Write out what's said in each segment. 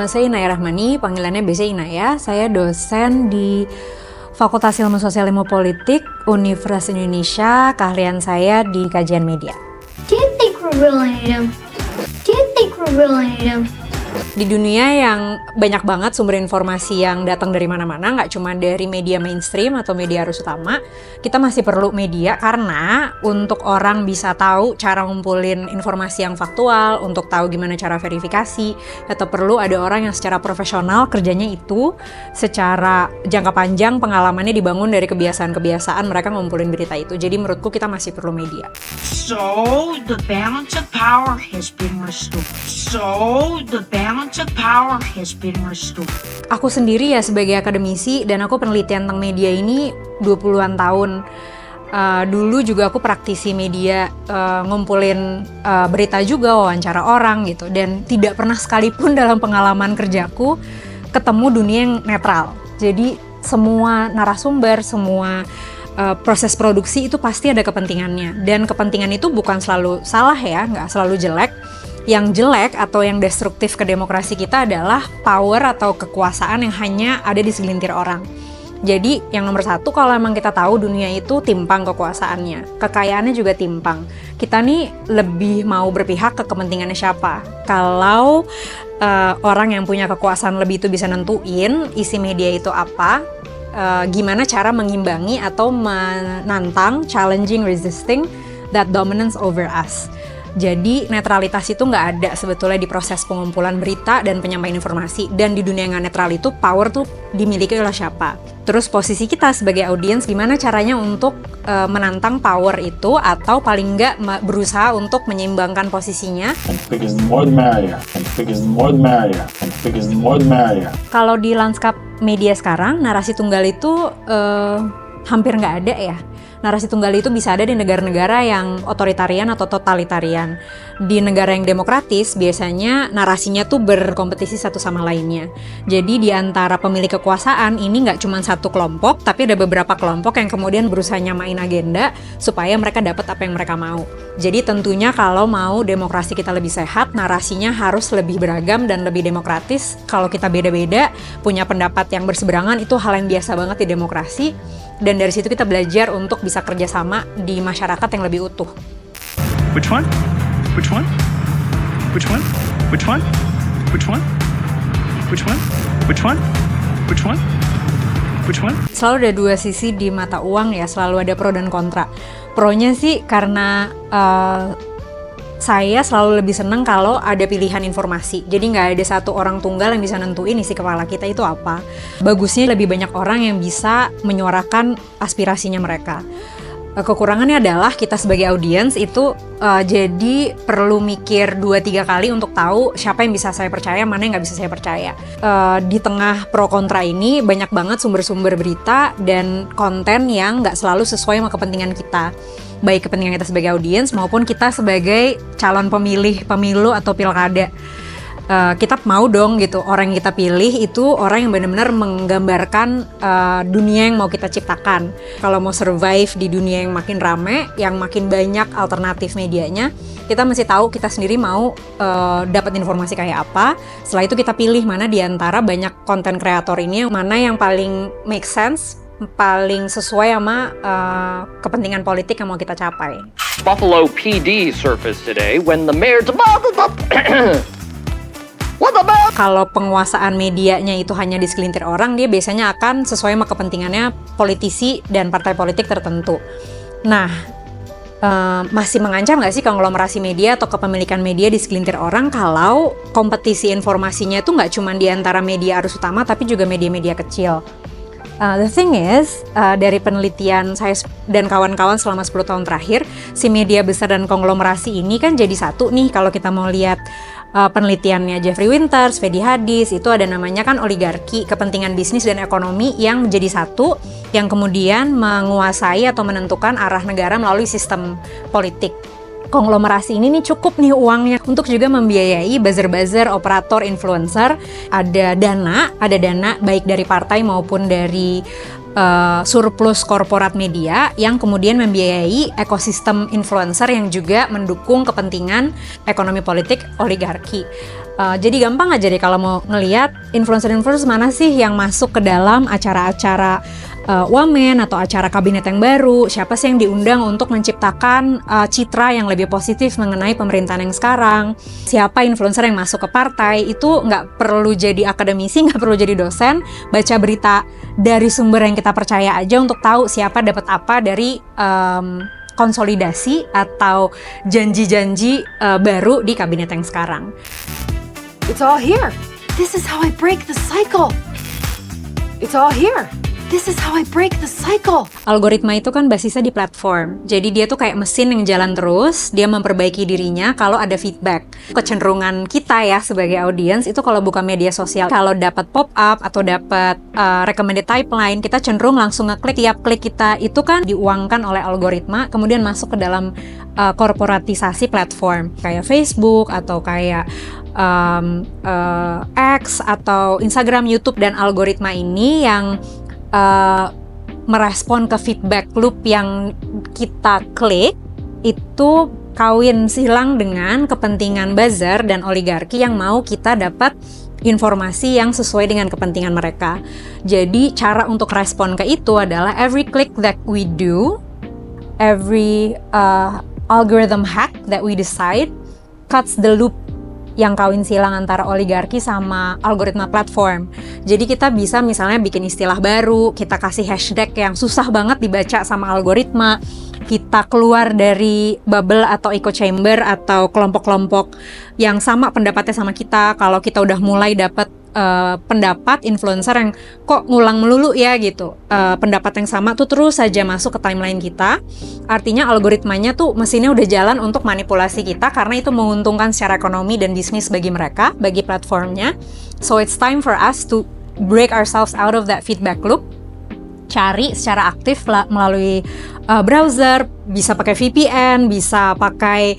nama saya Inaya Rahmani, panggilannya biasa Inaya. Saya dosen di Fakultas Ilmu Sosial Ilmu Politik, Universitas Indonesia. Keahlian saya di kajian media. Do you think we really need him? Do you think we really need him? Di dunia yang banyak banget sumber informasi yang datang dari mana-mana, nggak cuma dari media mainstream atau media arus utama, kita masih perlu media karena untuk orang bisa tahu cara ngumpulin informasi yang faktual, untuk tahu gimana cara verifikasi, atau perlu ada orang yang secara profesional kerjanya itu, secara jangka panjang pengalamannya dibangun dari kebiasaan-kebiasaan mereka ngumpulin berita itu. Jadi menurutku kita masih perlu media. So the balance of power has been restored. Aku sendiri ya sebagai akademisi dan aku penelitian tentang media ini 20-an tahun. Dulu juga aku praktisi media, ngumpulin berita juga, wawancara orang gitu. Dan tidak pernah sekalipun dalam pengalaman kerjaku ketemu dunia yang netral. Jadi semua narasumber, semua proses produksi itu pasti ada kepentingannya. Dan kepentingan itu bukan selalu salah ya, nggak selalu jelek. Yang jelek atau yang destruktif ke demokrasi kita adalah power atau kekuasaan yang hanya ada di segelintir orang. Jadi yang nomor satu, kalau emang kita tahu dunia itu timpang kekuasaannya, kekayaannya juga timpang. Kita nih lebih mau berpihak ke kepentingannya siapa. Kalau orang yang punya kekuasaan lebih itu bisa nentuin isi media itu apa, gimana cara mengimbangi atau menantang, challenging, resisting that dominance over us. Jadi netralitas itu nggak ada sebetulnya di proses pengumpulan berita dan penyampaian informasi. Dan di dunia yang nggak netral itu power tuh dimiliki oleh siapa. Terus posisi kita sebagai audiens gimana caranya untuk menantang power itu atau paling nggak berusaha untuk menyeimbangkan posisinya. Kalau di lanskap media sekarang narasi tunggal itu hampir nggak ada ya. Narasi tunggal itu bisa ada di negara-negara yang otoritarian atau totalitarian. Di negara yang demokratis, biasanya narasinya tuh berkompetisi satu sama lainnya. Jadi di antara pemilik kekuasaan ini nggak cuma satu kelompok, tapi ada beberapa kelompok yang kemudian berusaha nyamain agenda supaya mereka dapat apa yang mereka mau. Jadi tentunya kalau mau demokrasi kita lebih sehat, narasinya harus lebih beragam dan lebih demokratis. Kalau kita beda-beda, punya pendapat yang berseberangan, itu hal yang biasa banget di demokrasi. Dan dari situ kita belajar untuk bisa kerjasama di masyarakat yang lebih utuh. Which one? Which one? Which one? Which one? Which one? Which one? Which one? Which one? Which one? Selalu ada dua sisi di mata uang ya, selalu ada pro dan kontra. Pronya sih karena saya selalu lebih seneng kalau ada pilihan informasi. Jadi nggak ada satu orang tunggal yang bisa nentuin isi kepala kita itu apa. Bagusnya lebih banyak orang yang bisa menyuarakan aspirasinya mereka. Kekurangannya adalah kita sebagai audiens itu jadi perlu mikir 2-3 kali untuk tahu siapa yang bisa saya percaya, mana yang nggak bisa saya percaya. Di tengah pro kontra ini banyak banget sumber-sumber berita dan konten yang nggak selalu sesuai sama kepentingan kita. Baik kepentingan kita sebagai audiens maupun kita sebagai calon pemilih pemilu atau pilkada. Kita mau dong gitu orang yang kita pilih itu orang yang benar-benar menggambarkan dunia yang mau kita ciptakan. Kalau mau survive di dunia yang makin rame, yang makin banyak alternatif medianya, kita mesti tahu kita sendiri mau dapat informasi kayak apa. Setelah itu kita pilih mana di antara banyak konten kreator ini mana yang paling make sense, paling sesuai sama kepentingan politik yang mau kita capai. Buffalo PD surfaced today when the mayor Kalau penguasaan medianya itu hanya di segelintir orang, dia biasanya akan sesuai sama kepentingannya politisi dan partai politik tertentu. Nah, masih mengancam nggak sih konglomerasi media atau kepemilikan media di segelintir orang kalau kompetisi informasinya itu nggak cuma di antara media arus utama, tapi juga media-media kecil. The thing is, dari penelitian saya dan kawan-kawan selama 10 tahun terakhir, si media besar dan konglomerasi ini kan jadi satu nih. Kalau kita mau lihat penelitiannya Jeffrey Winters, Fedi Hadis, itu ada namanya kan oligarki, kepentingan bisnis dan ekonomi yang menjadi satu, yang kemudian menguasai atau menentukan arah negara melalui sistem politik. Konglomerasi ini nih cukup nih uangnya untuk juga membiayai buzzer-buzzer, operator, influencer. Ada dana baik dari partai maupun dari surplus korporat media yang kemudian membiayai ekosistem influencer yang juga mendukung kepentingan ekonomi politik oligarki. Jadi gampang aja deh kalau mau ngelihat influencer-influencer mana sih yang masuk ke dalam acara-acara wamen atau acara kabinet yang baru, siapa sih yang diundang untuk menciptakan citra yang lebih positif mengenai pemerintahan yang sekarang, siapa influencer yang masuk ke partai. Itu nggak perlu jadi akademisi, nggak perlu jadi dosen, baca berita dari sumber yang kita percaya aja untuk tahu siapa dapat apa dari konsolidasi atau janji-janji baru di kabinet yang sekarang. It's all here. This is how I break the cycle. It's all here. This is how I break the cycle. Algoritma itu kan basisnya di platform. Jadi dia tuh kayak mesin yang jalan terus, dia memperbaiki dirinya kalau ada feedback. Kecenderungan kita ya sebagai audiens itu kalau buka media sosial, kalau dapat pop-up atau dapat recommended timeline, kita cenderung langsung ngeklik. Tiap klik kita itu kan diuangkan oleh algoritma, kemudian masuk ke dalam korporatisasi platform. Kayak Facebook atau kayak X atau Instagram, YouTube, dan algoritma ini yang merespon ke feedback loop yang kita klik itu kawin silang dengan kepentingan buzzer dan oligarki yang mau kita dapat informasi yang sesuai dengan kepentingan mereka. Jadi cara untuk respon ke itu adalah every click that we do, every algorithm hack that we decide cuts the loop yang kawin silang antara oligarki sama algoritma platform. Jadi kita bisa misalnya bikin istilah baru, kita kasih hashtag yang susah banget dibaca sama algoritma, kita keluar dari bubble atau echo chamber atau kelompok-kelompok yang sama pendapatnya sama kita. Kalau kita udah mulai dapat pendapat influencer yang kok ngulang melulu ya gitu, pendapat yang sama tuh terus saja masuk ke timeline kita, artinya algoritmanya tuh mesinnya udah jalan untuk manipulasi kita karena itu menguntungkan secara ekonomi dan bisnis bagi mereka, bagi platformnya. So it's time for us to break ourselves out of that feedback loop, cari secara aktif melalui browser, bisa pakai VPN, bisa pakai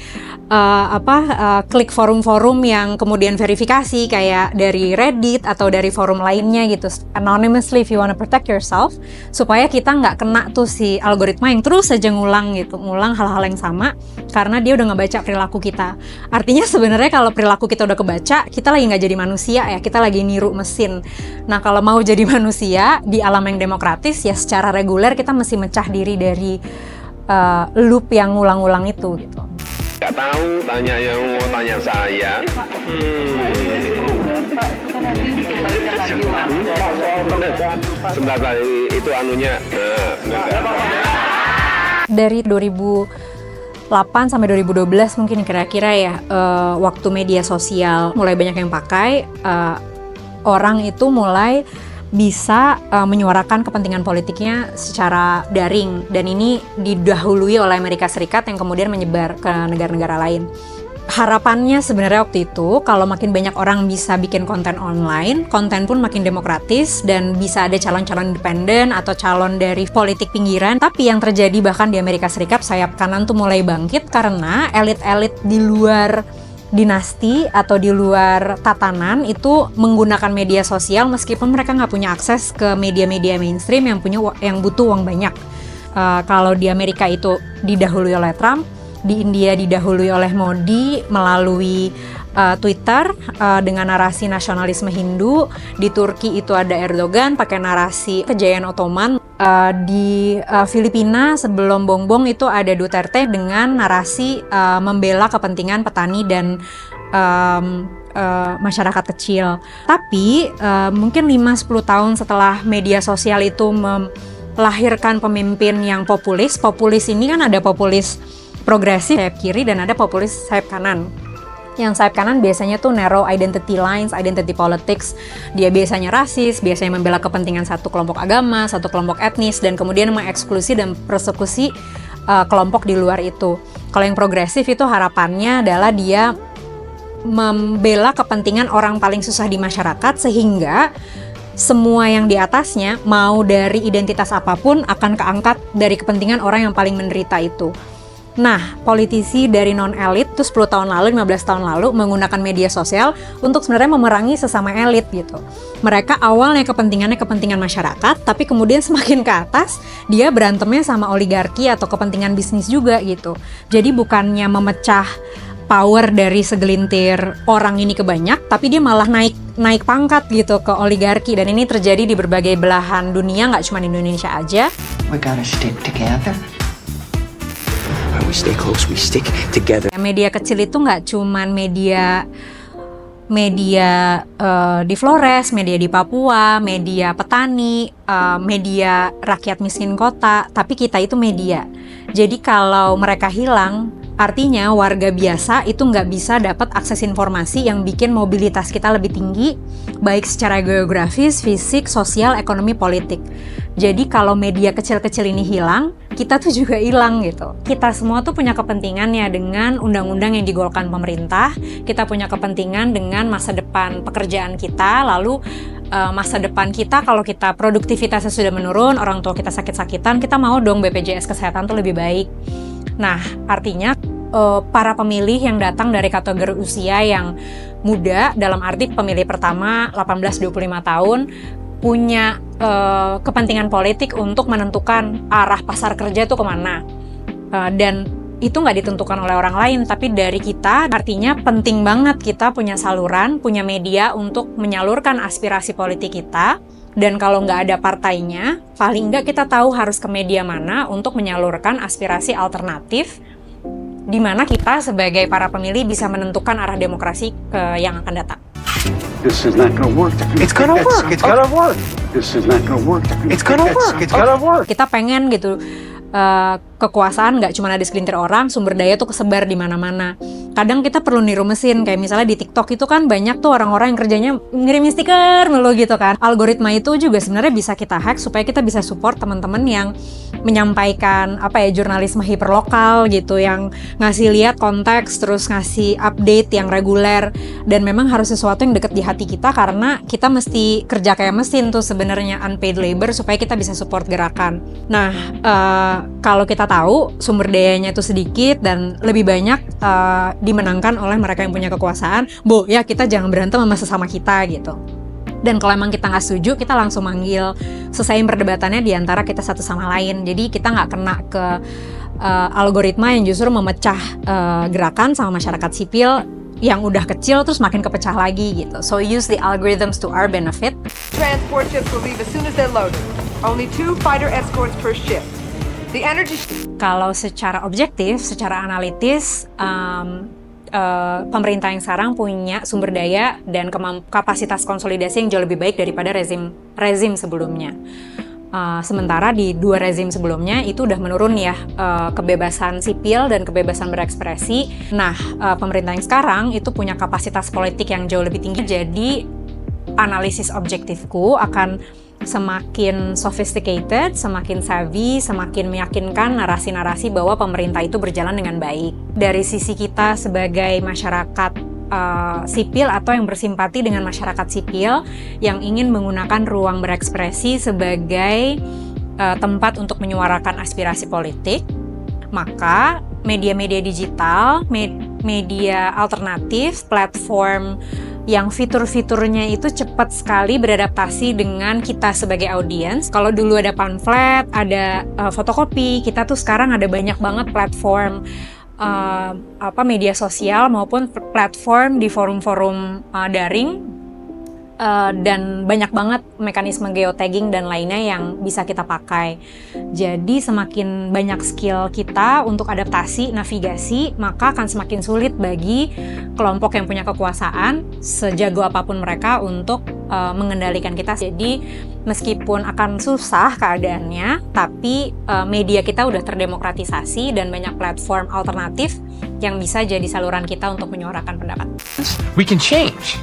klik forum-forum yang kemudian verifikasi kayak dari Reddit atau dari forum lainnya gitu, anonymously if you wanna protect yourself, supaya kita nggak kena tuh si algoritma yang terus saja ngulang hal-hal yang sama karena dia udah ngebaca perilaku kita. Artinya sebenarnya kalau perilaku kita udah kebaca, kita lagi nggak jadi manusia ya, kita lagi niru mesin. Nah kalau mau jadi manusia di alam yang demokratis ya secara reguler kita mesti mecah diri dari loop yang ngulang-ngulang itu gitu. Gak tahu, tanya yang mau tanya saya. Sebentar lagi itu anunya. Dari 2008 sampai 2012 mungkin kira-kira ya, waktu media sosial mulai banyak yang pakai, orang itu mulai bisa menyuarakan kepentingan politiknya secara daring, dan ini didahului oleh Amerika Serikat yang kemudian menyebar ke negara-negara lain. Harapannya sebenarnya waktu itu kalau makin banyak orang bisa bikin konten online, konten pun makin demokratis dan bisa ada calon-calon independen atau calon dari politik pinggiran. Tapi yang terjadi bahkan di Amerika Serikat, sayap kanan tuh mulai bangkit karena elit-elit di luar dinasti atau di luar tatanan itu menggunakan media sosial meskipun mereka nggak punya akses ke media-media mainstream yang butuh uang banyak. Kalau di Amerika itu didahului oleh Trump, di India didahului oleh Modi melalui Twitter dengan narasi nasionalisme Hindu, di Turki itu ada Erdogan pakai narasi kejayaan Ottoman, di Filipina sebelum Bongbong itu ada Duterte dengan narasi membela kepentingan petani dan masyarakat kecil. Tapi mungkin 5-10 tahun setelah media sosial itu melahirkan pemimpin yang populis ini kan ada populis progresif sayap kiri dan ada populis sayap kanan. Yang sayap kanan biasanya tuh narrow identity lines, identity politics. Dia biasanya rasis, biasanya membela kepentingan satu kelompok agama, satu kelompok etnis, dan kemudian mengeksklusi dan persekusi kelompok di luar itu. Kalau yang progresif itu harapannya adalah dia membela kepentingan orang paling susah di masyarakat sehingga semua yang di atasnya, mau dari identitas apapun, akan keangkat dari kepentingan orang yang paling menderita itu. Nah, politisi dari non-elit itu 10 tahun lalu, 15 tahun lalu menggunakan media sosial untuk sebenarnya memerangi sesama elit gitu. Mereka awalnya kepentingannya kepentingan masyarakat, tapi kemudian semakin ke atas, dia berantemnya sama oligarki atau kepentingan bisnis juga gitu. Jadi bukannya memecah power dari segelintir orang ini ke banyak, tapi dia malah naik pangkat gitu ke oligarki. Dan ini terjadi di berbagai belahan dunia, nggak cuma di Indonesia aja. We gotta stick together. We stay close, we stick together. Media kecil itu nggak cuma media di Flores, media di Papua, media petani, media rakyat miskin kota, tapi kita itu media. Jadi kalau mereka hilang, artinya warga biasa itu nggak bisa dapat akses informasi yang bikin mobilitas kita lebih tinggi, baik secara geografis, fisik, sosial, ekonomi, politik. Jadi kalau media kecil-kecil ini hilang, kita tuh juga hilang gitu. Kita semua tuh punya kepentingannya dengan undang-undang yang digolkan pemerintah. Kita punya kepentingan dengan masa depan pekerjaan kita, lalu masa depan kita kalau kita produktivitasnya sudah menurun, orang tua kita sakit-sakitan, kita mau dong BPJS Kesehatan tuh lebih baik. Nah, artinya para pemilih yang datang dari kategori usia yang muda, dalam arti pemilih pertama 18-25 tahun, punya kepentingan politik untuk menentukan arah pasar kerja itu kemana. Dan itu nggak ditentukan oleh orang lain, tapi dari kita. Artinya penting banget kita punya saluran, punya media untuk menyalurkan aspirasi politik kita. Dan kalau nggak ada partainya, paling nggak kita tahu harus ke media mana untuk menyalurkan aspirasi alternatif, di mana kita sebagai para pemilih bisa menentukan arah demokrasi yang akan datang. This is not gonna work. It's gonna work. It's gonna work. This is not gonna work. It's gonna work. It's gonna work. Kita pengen gitu, kekuasaan nggak cuma ada di segelintir orang, sumber daya tuh kesebar di mana-mana. Kadang kita perlu niru mesin, kayak misalnya di TikTok itu kan banyak tuh orang-orang yang kerjanya ngirim stiker mulu gitu kan. Algoritma itu juga sebenarnya bisa kita hack supaya kita bisa support teman-teman yang menyampaikan jurnalisme hiperlokal gitu, yang ngasih lihat konteks, terus ngasih update yang reguler, dan memang harus sesuatu yang deket di hati kita, karena kita mesti kerja kayak mesin tuh sebenarnya, unpaid labor, supaya kita bisa support gerakan. Nah, kalau kita tahu sumber dayanya itu sedikit dan lebih banyak dimenangkan oleh mereka yang punya kekuasaan, kita jangan berantem sama sesama kita gitu. Dan kalau emang kita nggak setuju, kita langsung manggil, selesaiin perdebatannya di antara kita satu sama lain. Jadi kita nggak kena ke algoritma yang justru memecah gerakan sama masyarakat sipil yang udah kecil terus makin kepecah lagi gitu. So use the algorithms to our benefit. Transport ships will leave as soon as they're loaded. Only 2 fighter escorts per ship. The energy. Kalau secara objektif, secara analitis, pemerintah yang sekarang punya sumber daya dan kapasitas konsolidasi yang jauh lebih baik daripada rezim sebelumnya. Sementara di 2 rezim sebelumnya itu udah menurun ya, kebebasan sipil dan kebebasan berekspresi. Nah, pemerintah yang sekarang itu punya kapasitas politik yang jauh lebih tinggi. Jadi analisis objektifku akan semakin sophisticated, semakin savvy, semakin meyakinkan narasi-narasi bahwa pemerintah itu berjalan dengan baik. Dari sisi kita sebagai masyarakat sipil atau yang bersimpati dengan masyarakat sipil yang ingin menggunakan ruang berekspresi sebagai tempat untuk menyuarakan aspirasi politik, maka media-media digital, media alternatif, platform yang fitur-fiturnya itu cepat sekali beradaptasi dengan kita sebagai audiens. Kalau dulu ada pamflet, ada fotokopi, kita tuh sekarang ada banyak banget platform media sosial maupun platform di forum-forum daring, dan banyak banget mekanisme geotagging dan lainnya yang bisa kita pakai. Jadi semakin banyak skill kita untuk adaptasi, navigasi, maka akan semakin sulit bagi kelompok yang punya kekuasaan, sejago apapun mereka, untuk mengendalikan kita. Jadi meskipun akan susah keadaannya, tapi media kita udah terdemokratisasi dan banyak platform alternatif yang bisa jadi saluran kita untuk menyuarakan pendapat. We can change.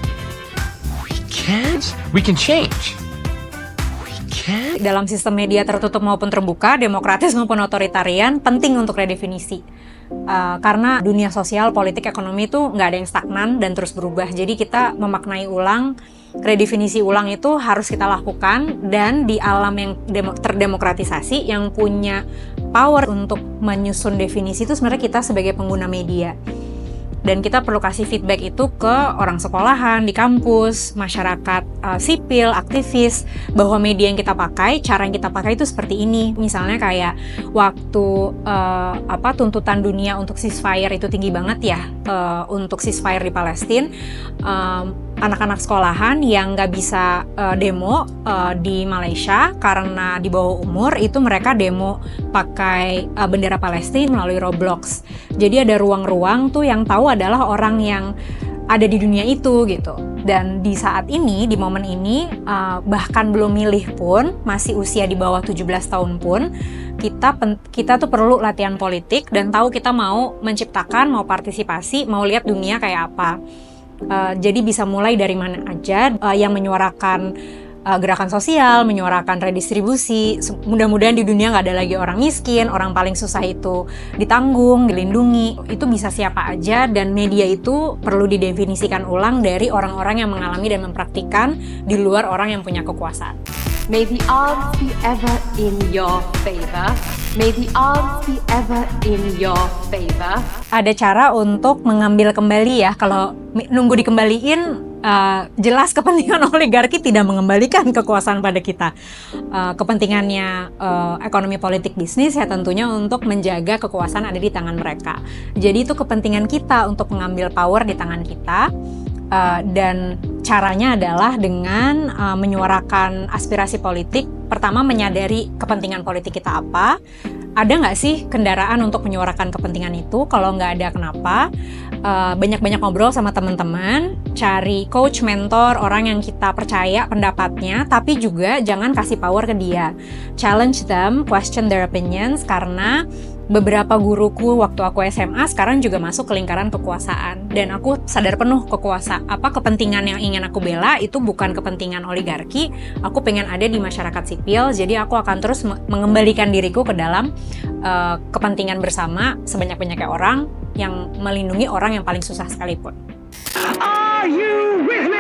We can change. Dalam sistem media tertutup maupun terbuka, demokratis maupun otoritarian, penting untuk redefinisi. Karena dunia sosial, politik, ekonomi itu nggak ada yang stagnan dan terus berubah. Jadi kita memaknai ulang, redefinisi ulang itu harus kita lakukan. Dan di alam yang terdemokratisasi, yang punya power untuk menyusun definisi itu sebenarnya kita sebagai pengguna media. dan kita perlu kasih feedback itu ke orang sekolahan, di kampus, masyarakat sipil, aktivis, bahwa media yang kita pakai, cara yang kita pakai itu seperti ini. Misalnya kayak waktu tuntutan dunia untuk ceasefire itu tinggi banget ya, untuk ceasefire di Palestina, anak-anak sekolahan yang nggak bisa demo di Malaysia karena di bawah umur, itu mereka demo pakai bendera Palestina melalui Roblox. Jadi ada ruang-ruang tuh yang tahu adalah orang yang ada di dunia itu gitu. Dan di saat ini, di momen ini, bahkan belum milih pun, masih usia di bawah 17 tahun pun, kita tuh perlu latihan politik dan tahu kita mau menciptakan, mau partisipasi, mau lihat dunia kayak apa. Jadi bisa mulai dari mana aja, yang menyuarakan gerakan sosial, menyuarakan redistribusi. Mudah-mudahan di dunia nggak ada lagi orang miskin, orang paling susah itu ditanggung, dilindungi. Itu bisa siapa aja, dan media itu perlu didefinisikan ulang dari orang-orang yang mengalami dan mempraktikkan di luar orang yang punya kekuasaan. May the odds be ever in your favor. May the odds be ever in your favor. Ada cara untuk mengambil kembali ya, kalau nunggu dikembaliin, jelas kepentingan oligarki tidak mengembalikan kekuasaan pada kita. Kepentingannya ekonomi politik bisnis ya tentunya untuk menjaga kekuasaan ada di tangan mereka. Jadi itu kepentingan kita untuk mengambil power di tangan kita. Dan caranya adalah dengan menyuarakan aspirasi politik. Pertama, menyadari kepentingan politik kita apa. Ada nggak sih kendaraan untuk menyuarakan kepentingan itu? Kalau nggak ada, kenapa? Banyak-banyak ngobrol sama teman-teman, cari coach, mentor, orang yang kita percaya pendapatnya, tapi juga jangan kasih power ke dia. Challenge them, question their opinions, karena beberapa guruku waktu aku SMA sekarang juga masuk ke lingkaran kekuasaan, dan aku sadar penuh kepentingan yang ingin aku bela itu bukan kepentingan oligarki. Aku pengen ada di masyarakat sipil, jadi aku akan terus mengembalikan diriku ke dalam kepentingan bersama sebanyak-banyaknya orang yang melindungi orang yang paling susah sekalipun. Are you with me?